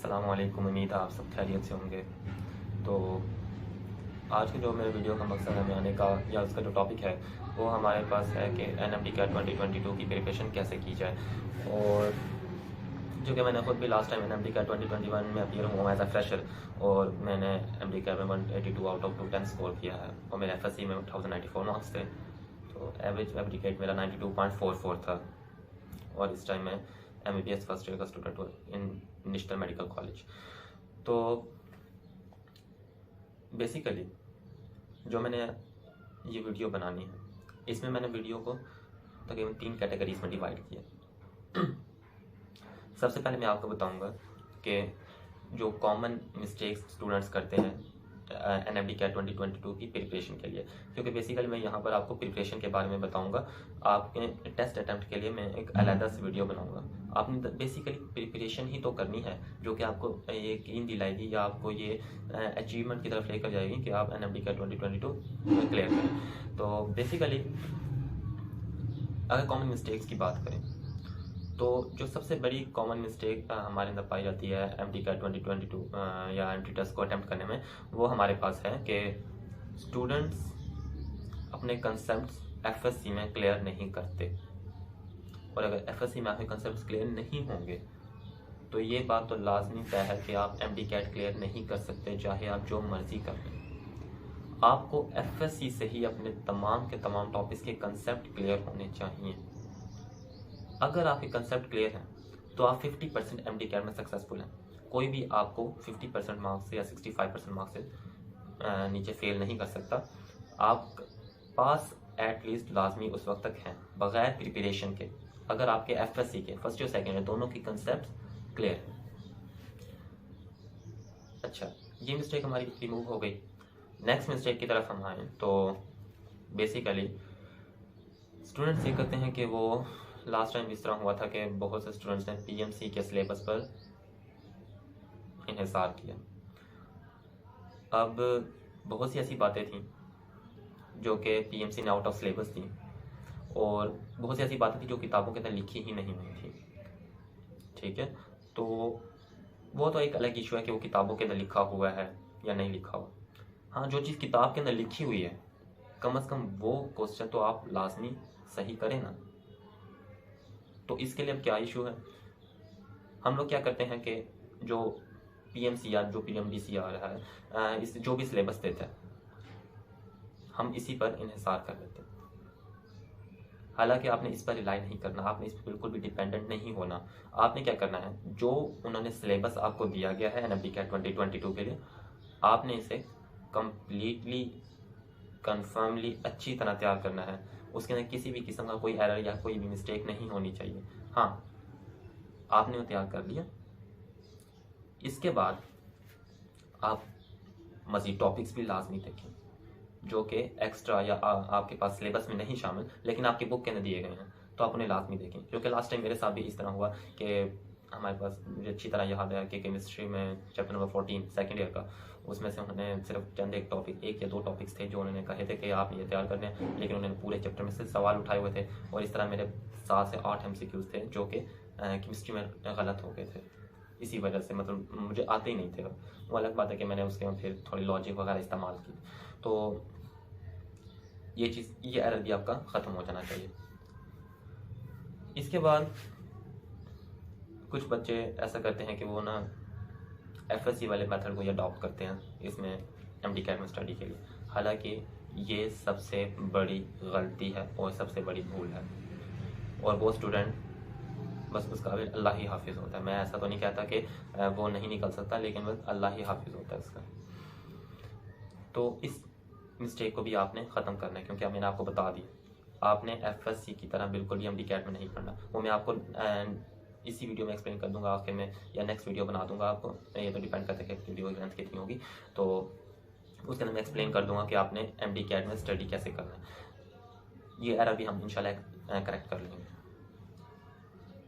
अस्सलाम वालेकुम। उम्मीद है आप सब खैरियत से होंगे। तो आज के जो मेरे वीडियो का मकसद है में आने का या उसका जो टॉपिक है वो हमारे पास है कि एनएमडी कैट 2022 की प्रिपरेशन कैसे की जाए। और जो कि मैंने खुद भी लास्ट टाइम एनएमडी कैट 2021 में अपीयर हुआ एज अ फ्रेशर, और मैंने एमडी कैट में 182 आउट ऑफ 210 स्कोर किया है और मेरे एफएससी में 1094 मार्क्स थे। तो एवरेज एमडी कैट मेरा 92.44 था। और इस टाइम मैं एमबीबीएस फर्स्ट ईयर का स्टूडेंट हूँ इन नेशनल मेडिकल कॉलेज। तो बेसिकली जो मैंने ये वीडियो बनानी है, इसमें मैंने वीडियो को तकरीबन 3 कैटेगरीज में डिवाइड किया। सबसे पहले मैं आपको बताऊंगा कि जो कॉमन मिस्टेक्स स्टूडेंट्स करते हैं एनएमडी कैट 2022 की प्रिपरेशन के लिए, क्योंकि बेसिकली मैं यहाँ पर आपको प्रिपरेशन के बारे में बताऊंगा। आपके टेस्ट अटैम्प्ट के लिए मैं एक अलग से वीडियो बनाऊंगा। आपने बेसिकली प्रिपरेशन ही तो करनी है जो कि आपको ये यकीन दिलाएगी या आपको ये अचीवमेंट की तरफ लेकर जाएगी कि आप एनएमडी कैट 2022 क्लियर करें। तो बेसिकली अगर कॉमन मिस्टेक्स की बात करें तो जो सबसे बड़ी कॉमन मिस्टेक हमारे अंदर पाई जाती है एमडी कैट 2022 या एंट्री टेस्ट को अटेम्प्ट करने में, वो हमारे पास है कि स्टूडेंट्स अपने कंसेप्ट्स एफएससी में क्लियर नहीं करते। और अगर एफएससी में आपके कंसेप्ट्स क्लियर नहीं होंगे तो ये बात तो लाजमी तय है कि आप एमडी कैट क्लियर नहीं कर सकते, चाहे आप जो मर्जी कर लें। आपको एफएससी से ही अपने तमाम के तमाम टॉपिक्स के कंसेप्ट क्लियर होने चाहिए। अगर आपके कंसेप्ट क्लियर हैं तो आप 50% एमडी कैट में सक्सेसफुल हैं। कोई भी आपको 50% मार्क्स से या 65% मार्क्स से नीचे फेल नहीं कर सकता। आप पास एटलीस्ट लाजमी उस वक्त तक हैं बगैर प्रिपरेशन के, अगर आपके एफएससी के फर्स्ट और सेकेंड दोनों की कंसेप्ट क्लियर है। अच्छा, ये मिस्टेक हमारी रिमूव हो गई। नेक्स्ट मिस्टेक की तरफ हम आए तो बेसिकली स्टूडेंट्स ये करते हैं कि वो लास्ट टाइम इस तरह हुआ था कि बहुत से स्टूडेंट्स ने पीएमसी के सिलेबस पर इन्हिसार किया। अब बहुत सी ऐसी बातें थी जो कि पीएमसी ने आउट ऑफ सिलेबस थी, और बहुत सी ऐसी बातें थी जो किताबों के अंदर लिखी ही नहीं हुई थी। ठीक है, तो वो तो एक अलग इशू है कि वो किताबों के अंदर लिखा हुआ है या नहीं लिखा हुआ। हाँ, जो चीज़ किताब के अंदर लिखी हुई है कम से कम वो क्वेश्चन तो आप लाजमी सही करें ना। तो इसके लिए अब क्या इशू है, हम लोग क्या करते हैं कि जो पीएमसी या जो पीएमडीसी आ रहा है, इस जो भी सिलेबस देता है हम इसी पर इन्हिसार कर लेते हैं। हालांकि आपने इस पर रिलाई नहीं करना, आपने इस पर बिल्कुल भी डिपेंडेंट नहीं होना। आपने क्या करना है, जो उन्होंने सिलेबस आपको दिया गया है एनएमडी कैट 2022 के लिए, आपने इसे कंप्लीटली कन्फर्मली अच्छी तरह तैयार करना है। उसके अंदर किसी भी किस्म का कोई एरर या कोई भी मिस्टेक नहीं होनी चाहिए। हाँ, आपने वो तैयार कर लिया, इसके बाद आप मज़ीद टॉपिक्स भी लाजमी देखें जो कि एक्स्ट्रा या आपके पास सिलेबस में नहीं शामिल लेकिन आपकी बुक के अंदर दिए गए हैं, तो आप उन्हें लाजमी देखें। क्योंकि लास्ट टाइम मेरे साथ भी इस तरह हुआ कि हमारे पास, मुझे अच्छी तरह याद है कि केमिस्ट्री में चैप्टर नंबर 14 सेकेंड ईयर का, उसमें से उन्होंने सिर्फ चंद एक या दो टॉपिक्स थे जो उन्होंने कहे थे कि आप ये तैयार करने हैं, लेकिन उन्होंने पूरे चैप्टर में से सवाल उठाए हुए थे। और इस तरह मेरे 7 से 8 MCQs थे जो कि केमिस्ट्री में गलत हो गए थे। इसी वजह से मतलब मुझे आते ही नहीं थे। वो अलग बात है कि मैंने उसके में फिर थोड़ी लॉजिक वगैरह इस्तेमाल की। तो ये चीज़, ये एरर भी आपका ख़त्म हो जाना चाहिए। इसके बाद कुछ बच्चे ऐसा करते हैं कि वो ना एफएससी वाले मेथड को ये अडॉप्ट करते हैं इसमें एमडी कैट में स्टडी के लिए। हालांकि ये सबसे बड़ी गलती है और सबसे बड़ी भूल है, और वो स्टूडेंट बस उसका अल्लाह ही हाफिज़ होता है। मैं ऐसा तो नहीं कहता कि वो नहीं निकल सकता, लेकिन बस अल्लाह ही हाफिज़ होता है उसका। तो इस मिस्टेक को भी आपने ख़त्म करना है, क्योंकि मैंने आपको बता दिया आपने एफएससी की तरह बिल्कुल भी एमडी कैट में नहीं पढ़ना। वो मैं आपको इसी वीडियो में एक्सप्लेन कर दूंगा आखिर में, या नेक्स्ट वीडियो बना दूंगा आपको, ये तो डिपेंड करता है कि वीडियो की लेंथ कितनी होगी। तो उसके अंदर मैं एक्सप्लेन कर दूंगा कि आपने एमडी कैट में स्टडी कैसे करना है। ये एरर भी हम इंशाल्लाह करेक्ट कर लेंगे।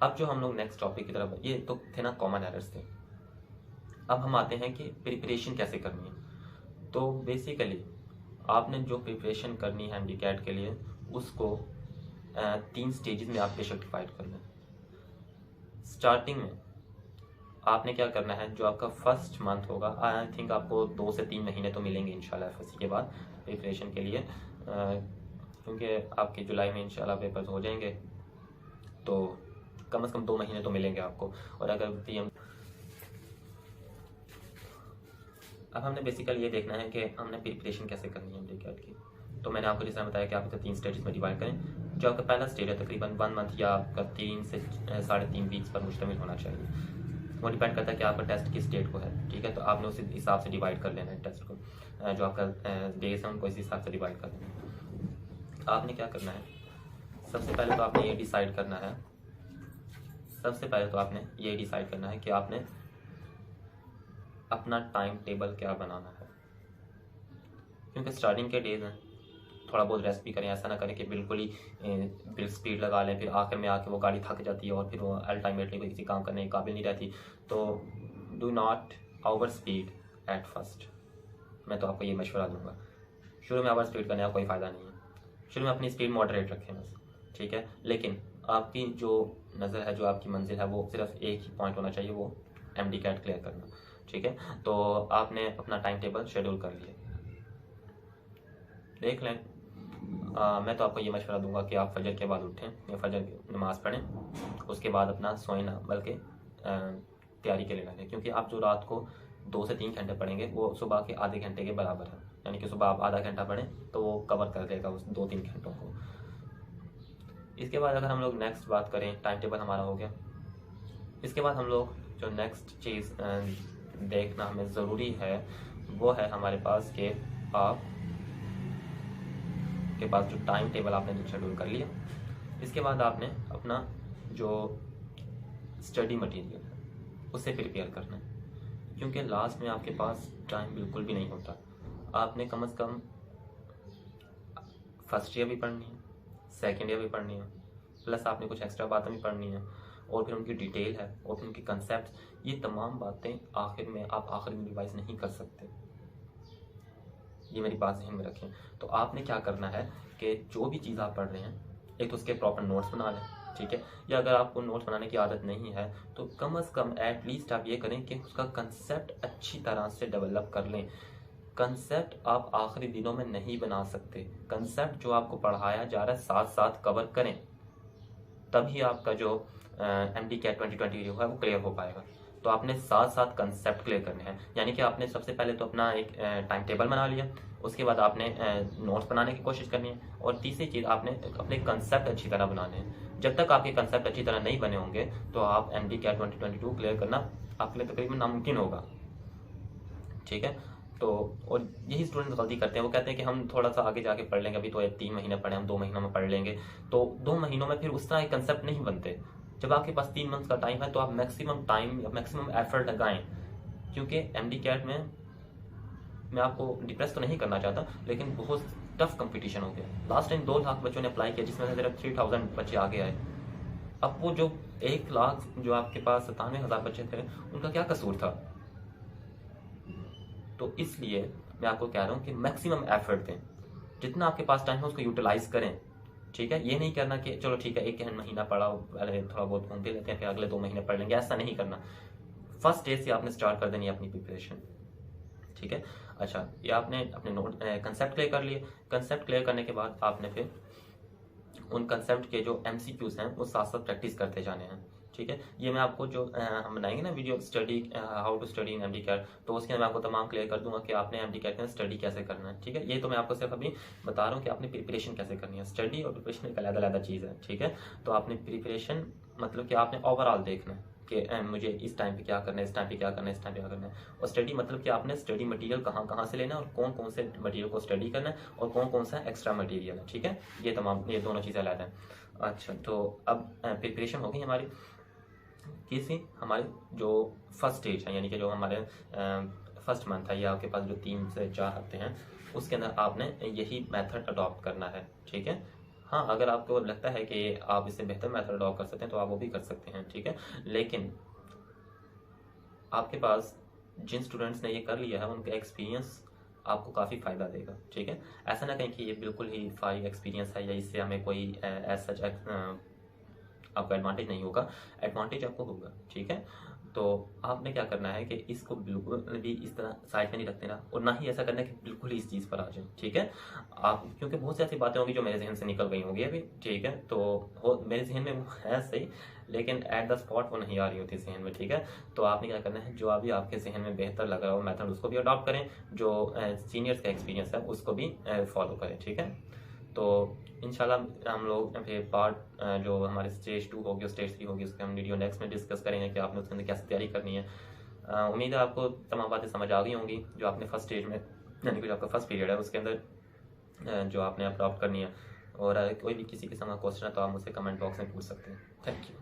अब जो हम लोग नेक्स्ट टॉपिक की तरफ, ये तो थे ना कॉमन एरर्स थे। अब हम आते हैं कि प्रिपरेशन कैसे करनी है। तो बेसिकली आपने जो प्रिपरेशन करनी है एमडी कैट के लिए, उसको 3 स्टेजेस में आपके डिवाइड करना है। स्टार्टिंग में आपने क्या करना है, जो आपका फर्स्ट मंथ होगा, आई थिंक आपको 2 से 3 महीने तो मिलेंगे इंशाल्लाह एफएससी के बाद प्रिपरेशन के लिए, क्योंकि आपके जुलाई में इंशाल्लाह पेपर्स हो जाएंगे, तो कम से कम 2 महीने तो मिलेंगे आपको। और अगर पीएम, अब हमने बेसिकली ये देखना है कि हमने प्रिपरेशन कैसे करनी है एमडीकैट की। तो मैंने आपको जैसा बताया कि आप इसे 3 स्टेजेस में डिवाइड करें। जो आपका पहला स्टेज है तकरीबन 1 मंथ या आपका 3 से 3.5 वीक्स पर मुश्तमिल होना चाहिए। वो डिपेंड करता है कि आपका टेस्ट किस डेट को है, ठीक है। तो आपने उस हिसाब से डिवाइड कर लेना है टेस्ट को, जो आपका डेज है उनको इस हिसाब से डिवाइड कर लेना है। आपने क्या करना है, सबसे पहले तो आपने ये डिसाइड करना है, कि आपने अपना टाइम टेबल क्या बनाना है। क्योंकि स्टार्टिंग के डेज हैं, थोड़ा बहुत रेस्ट भी करें, ऐसा ना करें कि बिल्कुल ही स्पीड लगा लें, फिर आखिर में आके वो गाड़ी थक जाती है और फिर वो अल्टीमेटली कोई किसी काम करने के काबिल नहीं रहती। तो do not over speed at first, मैं तो आपको ये मशवरा दूंगा। शुरू में ओवर स्पीड करने का कोई फ़ायदा नहीं है, शुरू में अपनी स्पीड मॉडरेट रखें बस, ठीक है। लेकिन आपकी जो नज़र है, जो आपकी मंजिल है, वो सिर्फ एक ही पॉइंट होना चाहिए, वो एमडीकैट क्लियर करना, ठीक है। तो आपने अपना टाइम टेबल शेड्यूल कर लिया, देख लें। मैं तो आपको ये मशवरा दूंगा कि आप फजर के बाद उठें या फजर की नमाज़ पढ़ें, उसके बाद अपना सोएं ना, बल्कि तैयारी के लिए लगें। क्योंकि आप जो रात को 2 से 3 घंटे पढ़ेंगे वो सुबह के आधे घंटे के बराबर है, यानी कि सुबह आप आधा घंटा पढ़ें तो वो कवर कर देगा उस 2-3 घंटों को। इसके बाद अगर हम लोग नेक्स्ट बात करें, टाइम टेबल हमारा हो गया। इसके बाद हम लोग जो नेक्स्ट चीज़ देखना हमें ज़रूरी है वो है हमारे पास कि आप के पास जो टाइम टेबल आपने जो शेड्यूल कर लिया, इसके बाद आपने अपना जो स्टडी मटेरियल है उससे प्रिपेयर करना है। क्योंकि लास्ट में आपके पास टाइम बिल्कुल भी नहीं होता। आपने कम से कम फर्स्ट ईयर भी पढ़नी है, सेकेंड ईयर भी पढ़नी है, प्लस आपने कुछ एक्स्ट्रा बातें भी पढ़नी है, और फिर उनकी डिटेल है, और फिर उनकी कंसेप्ट, ये तमाम बातें आखिर में आप आखिर में रिवाइज नहीं कर सकते। ये मेरी बात ध्यान में रखें। तो आपने क्या करना है कि जो भी चीज़ आप पढ़ रहे हैं, एक तो उसके प्रॉपर नोट्स बना लें, ठीक है। या अगर आपको नोट्स बनाने की आदत नहीं है तो कम से कम एटलीस्ट आप ये करें कि उसका कंसेप्ट अच्छी तरह से डेवलप कर लें। कंसेप्ट आप आखिरी दिनों में नहीं बना सकते, कंसेप्ट जो आपको पढ़ाया जा रहा है साथ साथ कवर करें, तभी आपका जो एमडीकैट 2020 जो है वो क्लियर हो पाएगा। तो आपने साथ साथ कंसेप्ट क्लियर करने हैं, यानी कि आपने सबसे पहले तो अपना एक टाइम टेबल बना लिया, उसके बाद आपने नोट्स बनाने की कोशिश करनी है, और तीसरी चीज़ आपने अपने कंसेप्ट अच्छी तरह बनाने हैं। जब तक आपके कंसेप्ट अच्छी तरह नहीं बने होंगे तो आप एमडीकैट 2022 क्लियर करना आपके लिए तकरीबन नामुमकिन होगा, ठीक है। तो और यही स्टूडेंट गलती करते हैं, वो कहते हैं कि हम थोड़ा सा आगे जाके पढ़ लेंगे, अभी तो 3 महीने पढ़े, हम 2 महीनों में पढ़ लेंगे। तो 2 महीनों में फिर उस तरह के कंसेप्ट नहीं बनते। जब आपके पास 3 मंथ्स का टाइम है तो आप मैक्सिमम टाइम, मैक्सिमम एफर्ट लगाएं। क्योंकि एमडीकैट में मैं आपको डिप्रेस तो नहीं करना चाहता, लेकिन बहुत टफ कंपटीशन हो गया। लास्ट टाइम 2 लाख बच्चों ने अप्लाई किया, जिसमें से सिर्फ 3000 बच्चे आगे आए। अब वो जो 1 लाख जो आपके पास 97,000 बच्चे थे, उनका क्या कसूर था? तो इसलिए मैं आपको कह रहा हूँ कि मैक्सिमम एफर्ट दें, जितना आपके पास टाइम है उसको यूटिलाइज करें, ठीक है। ये नहीं करना कि चलो ठीक है 1 महीना पढ़ा, पहले थोड़ा बहुत घूम भी लेते हैं, फिर अगले 2 महीने पढ़ लेंगे, ऐसा नहीं करना। फर्स्ट डे से आपने स्टार्ट कर देनी है अपनी प्रिपरेशन, ठीक है। अच्छा, ये आपने अपने नोट कंसेप्ट क्लियर कर लिए। कंसेप्ट क्लियर करने के बाद आपने फिर उन कंसेप्ट के जो एमसीक्यूज हैं वो साथ साथ प्रैक्टिस करते जाने हैं, ठीक है। ये मैं आपको जो हम बनाएंगे ना video study how to study in MDCAT, तो उसके मैं आपको तमाम क्लियर कर दूंगा कि आपने एमडीकैट में स्टडी कैसे करना है, ठीक है। ये तो मैं आपको सिर्फ अभी बता रहा हूँ कि आपने प्रिपरेशन कैसे करनी है। स्टडी और प्रिपरेशन एक अलग-अलग चीज़ है, ठीक है। तो आपने प्रिपरेशन मतलब कि आपने ओवरऑल देखना है कि मुझे इस टाइम पे क्या करना है, इस टाइम पे क्या करना है, इस टाइम पे क्या करना है। और स्टडी मतलब कि आपने स्टडी मटेरियल कहाँ कहाँ से लेना है और कौन कौन से मटेरियल को स्टडी करना है और कौन कौन सा एक्स्ट्रा मटेरियल है, ठीक है। ये दोनों चीज़ें अलग हैं। अच्छा, तो अब प्रिपरेशन हो गई हमारी। किसी हमारे जो फर्स्ट स्टेज है, यानी कि जो हमारे फर्स्ट मंथ है या आपके पास जो 3 से 4 हफ्ते हैं, उसके अंदर आपने यही मेथड अडॉप्ट करना है, ठीक है। हाँ, अगर आपको लगता है कि आप इससे बेहतर मेथड अडॉप्ट कर सकते हैं तो आप वो भी कर सकते हैं, ठीक है। लेकिन आपके पास जिन स्टूडेंट्स ने ये कर लिया है उनका एक्सपीरियंस आपको काफ़ी फ़ायदा देगा, ठीक है। ऐसा ना कहें कि ये बिल्कुल ही फाइव एक्सपीरियंस है या इससे हमें कोई एज सच आपका एडवांटेज नहीं होगा। एडवांटेज आपको होगा, ठीक है। तो आपने क्या करना है कि इसको बिल्कुल भी इस तरह साइड में नहीं रख देना, और ना ही ऐसा करना कि बिल्कुल ही इस चीज़ पर आ जाए, ठीक है। आप क्योंकि बहुत सी ऐसी बातें होंगी जो मेरे जहन से निकल गई होंगी अभी, ठीक है, तो हो मेरे जहन में वो है सही, लेकिन एट द स्पॉट वो नहीं आ रही होती जहन में, ठीक है। तो आपने क्या करना है, जो अभी आपके जहन में बेहतर लग रहा हो मेथड उसको भी अडॉप्ट करें, जो सीनियर्स का एक्सपीरियंस है उसको भी फॉलो करें, ठीक है। तो इंशाल्लाह हम लोग फिर पार्ट जो हमारे स्टेज 2 होगी और स्टेज 3 होगी उसके हम वीडियो नेक्स्ट में डिस्कस करेंगे कि आपने उसके अंदर कैसे तैयारी करनी है। उम्मीद है आपको तमाम बातें समझ आ गई होंगी जो आपने फर्स्ट स्टेज में, यानी कि जो आपका फर्स्ट पीरियड है उसके अंदर जो आपने अडॉप्ट करनी है। और कोई भी किसी किस्म का क्वेश्चन है तो आप मुझसे कमेंट बॉक्स में पूछ सकते हैं। Thank you.